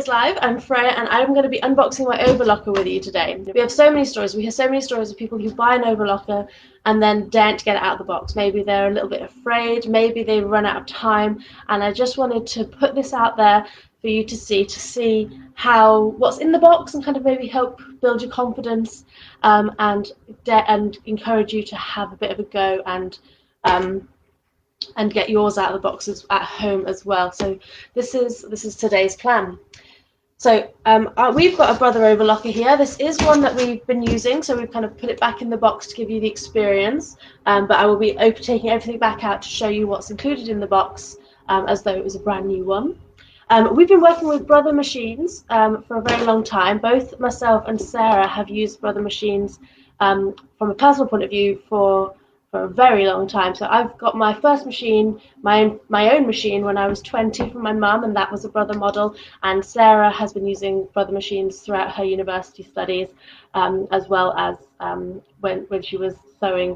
today's live. I'm Freya and I'm going to be unboxing my overlocker with you today. We have so many stories. We hear so many stories of people who buy an overlocker and then daren't get it out of the box. Maybe they're a little bit afraid, maybe they run out of time, and I just wanted to put this out there for you to see how what's in the box and kind of maybe help build your confidence and encourage you to have a bit of a go and get yours out of the boxes at home as well. So this is today's plan. So we've got a Brother overlocker here. This is one that we've been using, so we've kind of put it back in the box to give you the experience, but I will be taking everything back out to show you what's included in the box as though it was a brand new one. We've been working with Brother machines for a very long time. Both myself and Sarah have used Brother machines from a personal point of view for a very long time. So I've got my first machine, my own machine, when I was 20 from my mum, and that was a Brother model. And Sarah has been using Brother machines throughout her university studies, as well as when she was sewing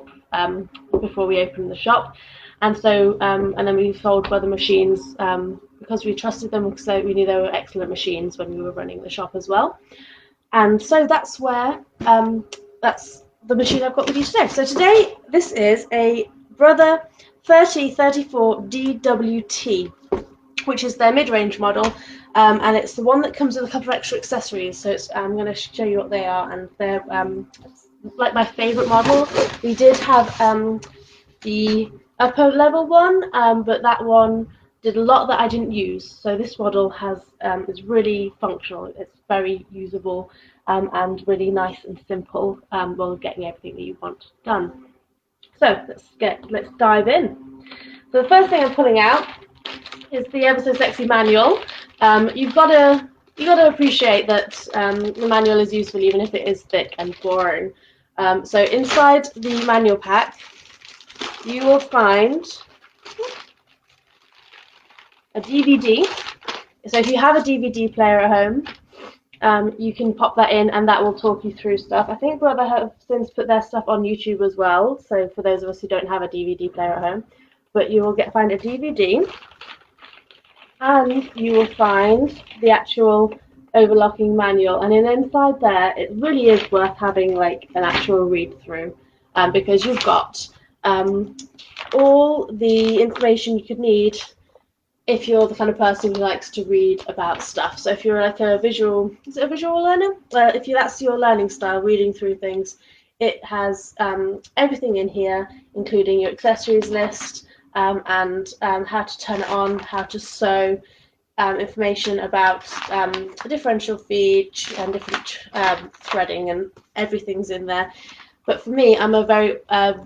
before we opened the shop. And so and then we sold Brother machines because we trusted them, because we knew they were excellent machines when we were running the shop as well. And so that's where that's the machine I've got with you today. So today this is a Brother 3034 DWT, which is their mid-range model, and it's the one that comes with a couple of extra accessories. So I'm going to show you what they are, and they're like my favourite model. We did have the upper level one, but that one did a lot that I didn't use. So this model is really functional. It's very usable and really nice and simple while getting everything that you want done. So let's dive in. So the first thing I'm pulling out is the ever so sexy manual. You've got to appreciate that the manual is useful even if it is thick and boring. So inside the manual pack, you will find a DVD. So if you have a DVD player at home, you can pop that in and that will talk you through stuff. I think Brother have since put their stuff on YouTube as well, so for those of us who don't have a DVD player at home. But you will find a DVD, and you will find the actual overlocking manual, and inside there it really is worth having like an actual read through, because you've got all the information you could need if you're the kind of person who likes to read about stuff. So if you're like a visual learner? If that's your learning style, reading through things, it has everything in here, including your accessories list and how to turn it on, how to sew, information about differential feed and different threading, and everything's in there. But for me, I'm a very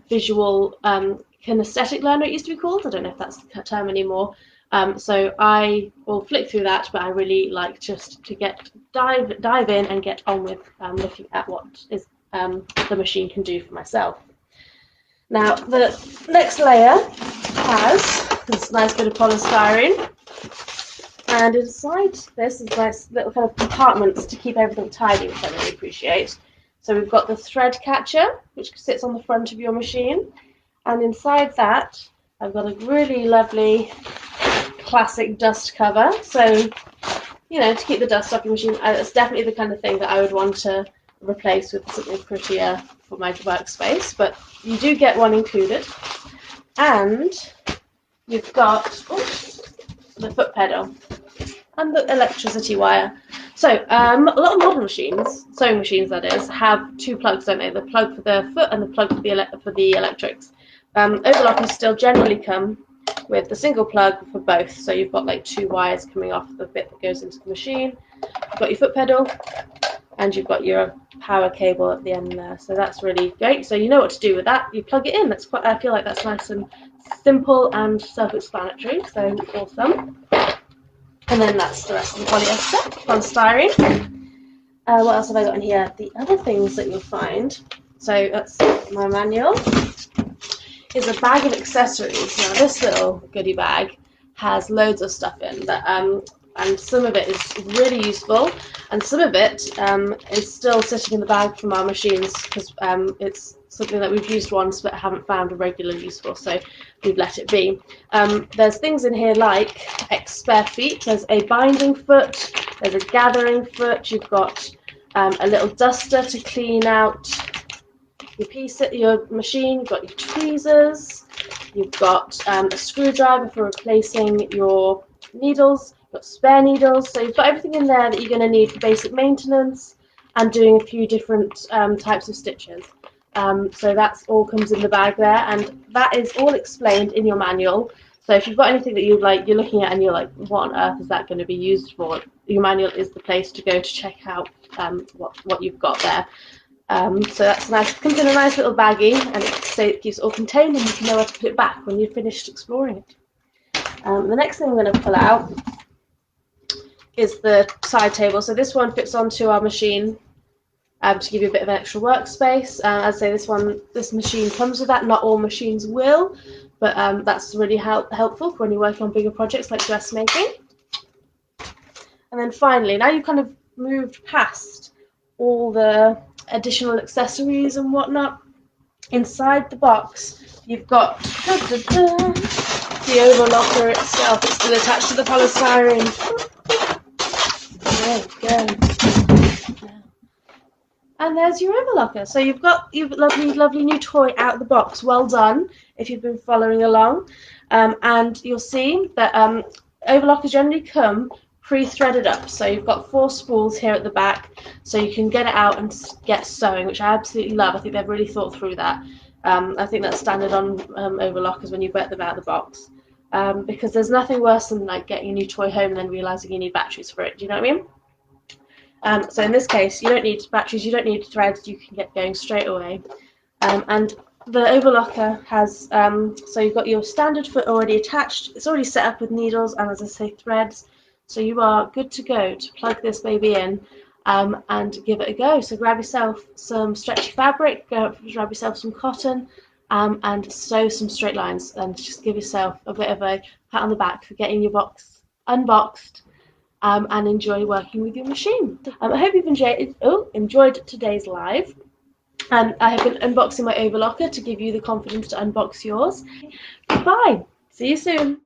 visual kinesthetic learner, it used to be called. I don't know if that's the term anymore. So I will flick through that, but I really like just to dive in and get on with looking at what is the machine can do for myself. Now the next layer has this nice bit of polystyrene, and inside this is nice little kind of compartments to keep everything tidy, which I really appreciate. So we've got the thread catcher, which sits on the front of your machine, and inside that I've got a really lovely classic dust cover. So, you know, to keep the dust off your machine, it's definitely the kind of thing that I would want to replace with something prettier for my workspace, but you do get one included. And you've got the foot pedal and the electricity wire. So a lot of modern machines, sewing machines that is, have two plugs, don't they? The plug for the foot and the plug for the electrics. Overlockers still generally come with the single plug for both, so you've got like two wires coming off the bit that goes into the machine. You've got your foot pedal and you've got your power cable at the end there, so that's really great. So you know what to do with that. You plug it in. I feel like that's nice and simple and self-explanatory, so awesome. And then that's the rest of the polystyrene. What else have I got in here? The other things that you'll find, so that's my manual, is a bag of accessories. Now this little goodie bag has loads of stuff in that, and some of it is really useful, and some of it is still sitting in the bag from our machines because it's something that we've used once but haven't found a regular use for, so we've let it be. There's things in here like spare feet. There's a binding foot, there's a gathering foot, you've got a little duster to clean out your machine, you've got your tweezers, you've got a screwdriver for replacing your needles, you've got spare needles, so you've got everything in there that you're going to need for basic maintenance and doing a few different types of stitches. So that's all comes in the bag there, and that is all explained in your manual. So if you've got anything that you're looking at and you're like, what on earth is that going to be used for, your manual is the place to go to check out what you've got there. So that's nice. It comes in a nice little baggie, and it keeps it all contained, and you can know where to put it back when you've finished exploring it. The next thing I'm going to pull out is the side table. So this one fits onto our machine to give you a bit of an extra workspace. I'd say this machine comes with that. Not all machines will, but that's really helpful for when you're working on bigger projects like dressmaking. And then finally, now you've kind of moved past all the additional accessories and whatnot, inside the box you've got the overlocker itself. It's still attached to the polystyrene. There we go. And there's your overlocker. So you've got your lovely new toy out of the box. Well done if you've been following along. And you'll see that overlockers generally come pre-threaded up, so you've got 4 spools here at the back, so you can get it out and get sewing, which I absolutely love. I think they've really thought through that. I think that's standard on overlockers when you get them out of the box, because there's nothing worse than like getting a new toy home and then realizing you need batteries for it. Do you know what I mean? So in this case, you don't need batteries, you don't need threads, you can get going straight away. And the overlocker has, so you've got your standard foot already attached. It's already set up with needles and, as I say, threads. So you are good to go to plug this baby in and give it a go. So grab yourself some stretchy fabric, grab yourself some cotton, and sew some straight lines, and just give yourself a bit of a pat on the back for getting your box unboxed, and enjoy working with your machine. I hope you've enjoyed today's live. I have been unboxing my overlocker to give you the confidence to unbox yours. Goodbye. See you soon.